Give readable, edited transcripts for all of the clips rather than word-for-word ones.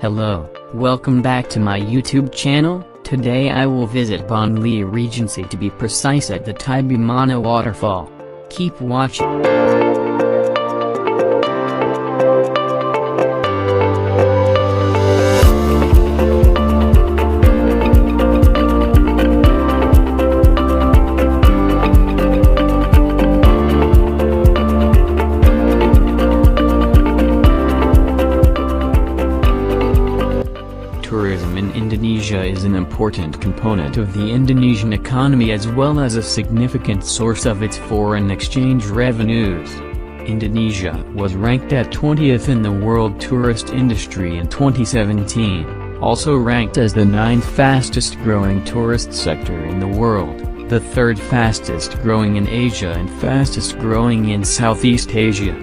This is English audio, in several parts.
Hello, welcome back to my YouTube channel. Today I will visit Bangli Regency, to be precise, at the Tibumana Waterfall. Keep watching. Tourism in Indonesia is an important component of the Indonesian economy as well as a significant source of its foreign exchange revenues. Indonesia was ranked at 20th in the world tourist industry in 2017, also ranked as the 9th fastest growing tourist sector in the world, the 3rd fastest growing in Asia and fastest growing in Southeast Asia.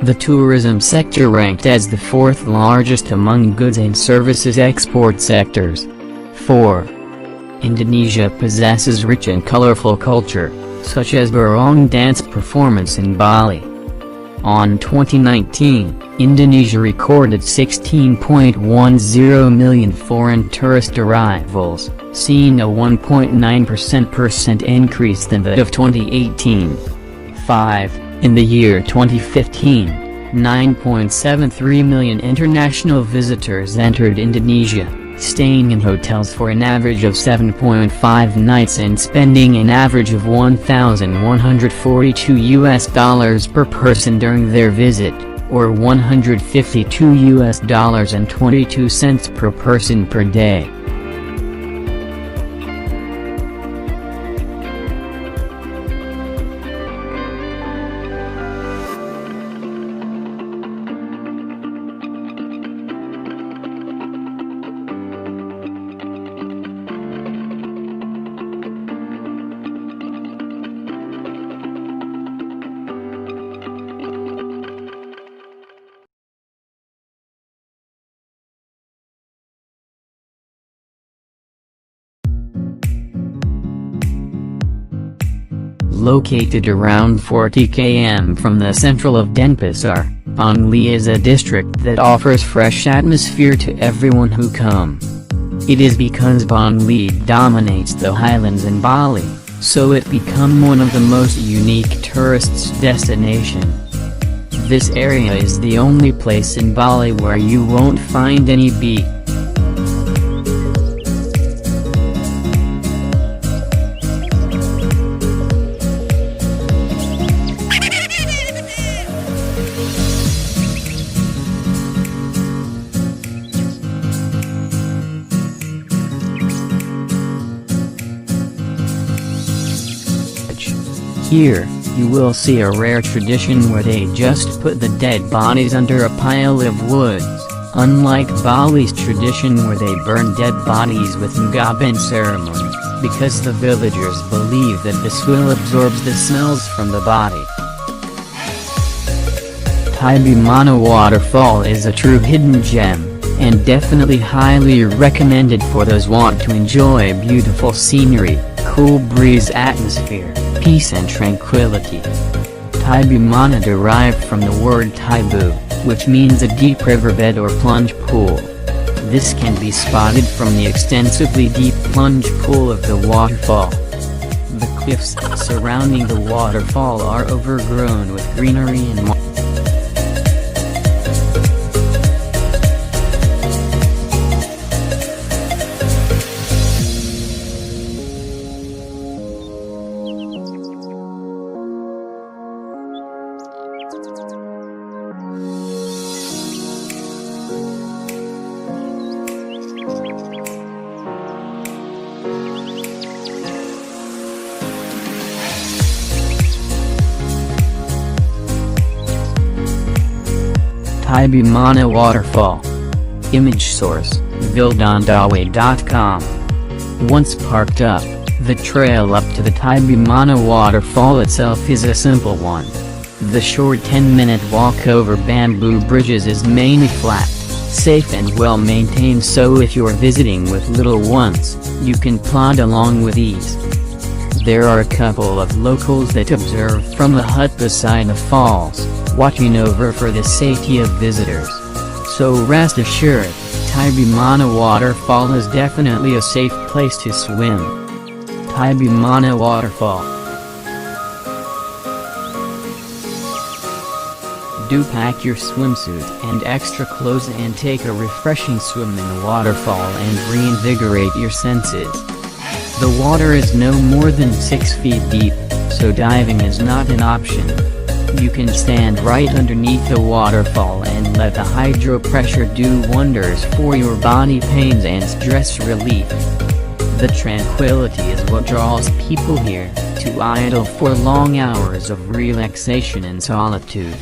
The tourism sector ranked as the 4th largest among goods and services export sectors. 4. Indonesia possesses rich and colorful culture, such as barong dance performance in Bali. On 2019, Indonesia recorded 16.10 million foreign tourist arrivals, seeing a 1.9% increase than that of 2018. 5. In the year 2015, 9.73 million international visitors entered Indonesia, staying in hotels for an average of 7.5 nights and spending an average of $1,142 per person during their visit, or $152.22 per person per day. Located around 40 km from the central of Denpasar, Bangli is a district that offers fresh atmosphere to everyone who come. It is because Bangli dominates the highlands in Bali, so it become one of the most unique tourist destinations. This area is the only place in Bali where you won't find any beach. Here, you will see a rare tradition where they just put the dead bodies under a pile of woods, unlike Bali's tradition where they burn dead bodies with Ngaben ceremony, because the villagers believe that this will absorb the smells from the body. Tibumana Waterfall is a true hidden gem, and definitely highly recommended for those want to enjoy beautiful scenery, cool breeze atmosphere, peace and tranquility. Tibumana derived from the word Tibu, which means a deep riverbed or plunge pool. This can be spotted from the extensively deep plunge pool of the waterfall. The cliffs surrounding the waterfall are overgrown with greenery and Tibumana Waterfall. Image source, Vildandawe.com. Once parked up, the trail up to the Tibumana Waterfall itself is a simple one. The short 10-minute walk over bamboo bridges is mainly flat, safe and well maintained, so if you're visiting with little ones, you can plod along with ease. There are a couple of locals that observe from the hut beside the falls, watching over for the safety of visitors. So rest assured, Tibumana Waterfall is definitely a safe place to swim. Tibumana Waterfall. Do pack your swimsuit and extra clothes and take a refreshing swim in the waterfall and reinvigorate your senses. The water is no more than 6 feet deep, so diving is not an option. You can stand right underneath the waterfall and let the hydro pressure do wonders for your body pains and stress relief. The tranquility is what draws people here, to idle for long hours of relaxation and solitude.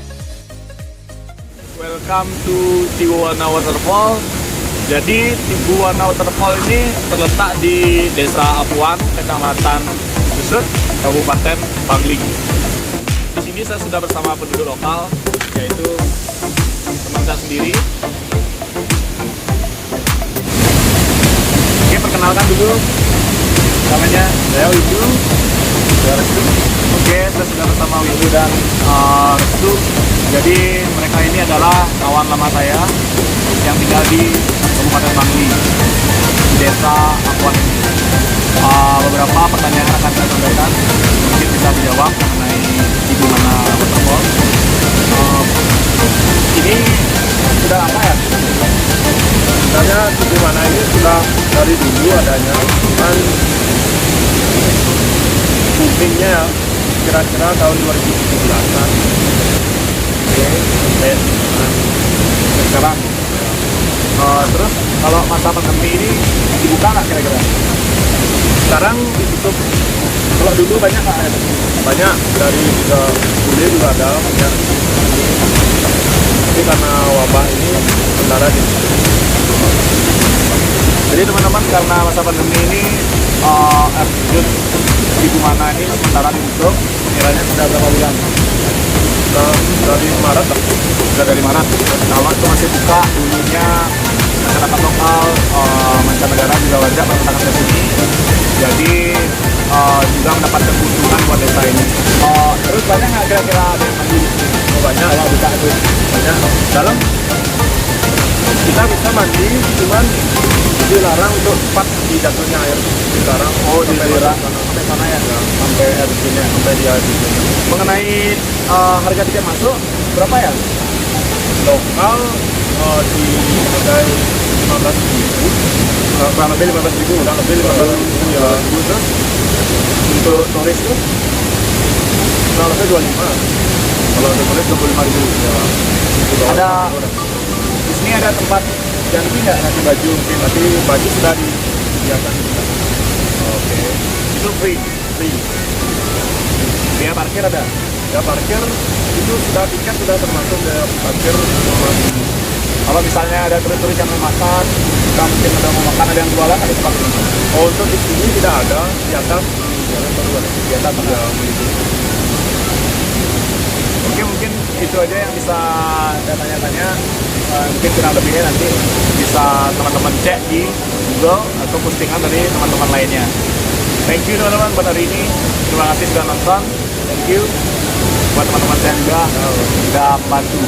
Welcome to Tibumana Waterfall. Jadi Tibumana Waterfall ini terletak di Desa Apuan, Kecamatan Ubud, Kabupaten Bangli. Di sini saya sudah bersama penduduk lokal, yaitu teman saya sendiri. Oke, perkenalkan dulu. Namanya saya Widu. Oke, saya sudah bersama Widu dan Restu. Jadi mereka ini adalah kawan lama saya yang tinggal di Kabupaten Bangli, di Desa Apuan ini. Beberapa pertanyaan akan saya sampaikan, mungkin bisa dijawab mengenai Tibumana Waterfall. Ini sudah apa ya? Sebenarnya Tibumana ini sudah dari dulu adanya, cuman boomingnya kira-kira tahun 2017-an. Oke, Sekarang, terus kalau masa pandemi ini dibuka nggak kira-kira? sekarang ditutup. Kalau dulu banyak nggak? Banyak dari kuliah juga ada banyak. Tapi karena wabah ini sementara ditutup. Jadi teman-teman, karena masa pandemi ini air terjun Tibumana ini sementara ditutup. Kiranya sudah berapa bulan? Dari Maret, Sudah dari Maret. Kalau itu masih buka, dulunya masyarakat lokal, mancanegara juga banyak menggunakan ke sini. Jadi juga mendapatkan keuntungan buat desa ini. Terus banyak nggak kira-kira ada yang mandi? oh, banyak. Kalau buka itu Banyak. Dalam kita bisa mandi, cuman dilarang untuk cepat di jatuhnya air. Dilarang. Oh, dilarang. Sampai mana ya? sampai air terjunnya. Sampai dia di Mengenai harga tiket masuk berapa ya? lokal di harga 15.000, Kurang lebih 15.000. kurang lebih 15.000 ya. Terus untuk turis tuh Kurang lebih 25. Kalau untuk kulit 25.000 ya. ada di sini ada tempat ganti nggak nanti baju? Mungkin Nanti baju sudah disediakan. oke. Itu free. Biaya parkir ada. Ya parkir itu sudah tiket sudah termasuk ya parkir. Kalau misalnya ada turis-turis yang mau makan, kita mungkin ada mau makan, ada yang jualan, ada tempat ini. Oh, untuk di sini tidak ada, di atas jalan baru ada. Di atas Ya, ada. begitu. Oke, mungkin itu aja yang bisa saya tanya-tanya. Mungkin kurang lebihnya nanti bisa teman-teman cek di Google atau postingan dari teman-teman lainnya. Thank you teman-teman buat hari ini. Terima kasih sudah nonton. Thank you buat teman-teman saya juga sudah membantu.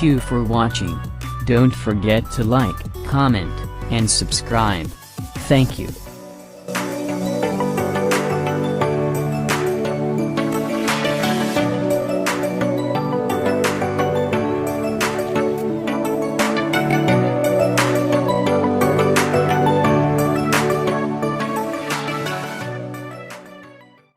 Thank you for watching. Don't forget to like, comment, and subscribe. Thank you.